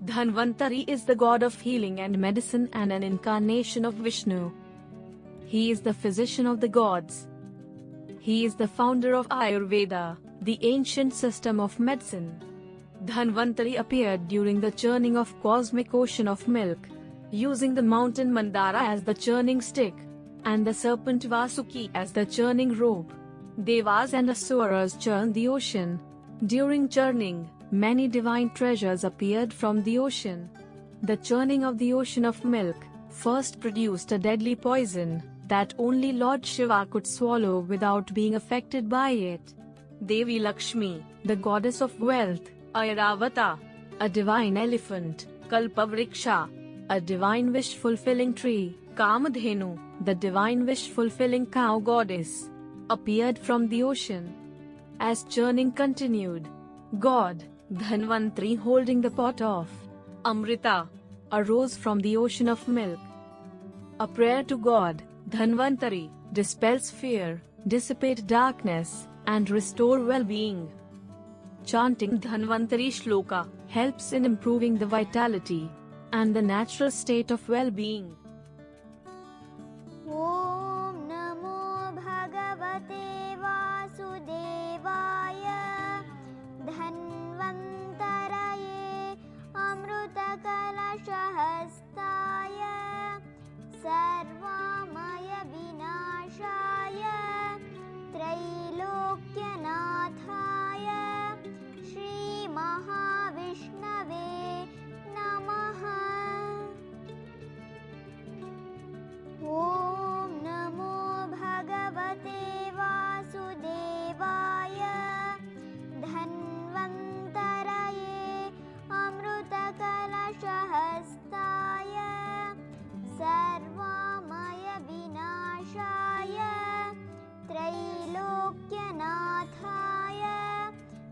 Dhanvantari is the god of healing and medicine and an incarnation of Vishnu. He is the physician of the gods. He is the founder of Ayurveda, the ancient system of medicine. Dhanvantari appeared during the churning of cosmic ocean of milk, using the mountain Mandara as the churning stick, and the serpent Vasuki as the churning rope. Devas and Asuras churned the ocean. During churning, many divine treasures appeared from the ocean. The churning of the ocean of milk first produced a deadly poison that only Lord Shiva could swallow without being affected by it. Devi Lakshmi, the goddess of wealth, Airavata, a divine elephant, Kalpavriksha, a divine wish-fulfilling tree, Kamadhenu, the divine wish-fulfilling cow goddess, appeared from the ocean. As churning continued, God, Dhanvantari holding the pot of Amrita, arose from the ocean of milk. A prayer to God, Dhanvantari, dispels fear, dissipate darkness, and restore well-being. Chanting Dhanvantari Shloka helps in improving the vitality and the natural state of well-being. Om Namo Bhagavate Vasudevaya Dhanvantaraye Amruta Kalashahastaya Sarvamaya Vinashaya Trailokyanataya Shri Mahavishnave Namaha. Om Namo Bhagavate Vasudevaya Dhanvantaraye Amruta Kalashahastaya Sarvamaya Vinashaya Trailokyanataya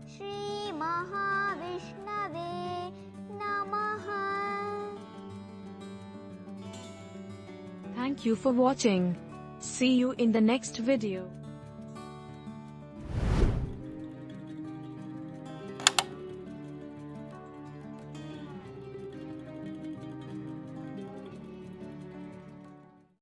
Shri Mahavishnave Namaha. Thank you for watching. See you in the next video.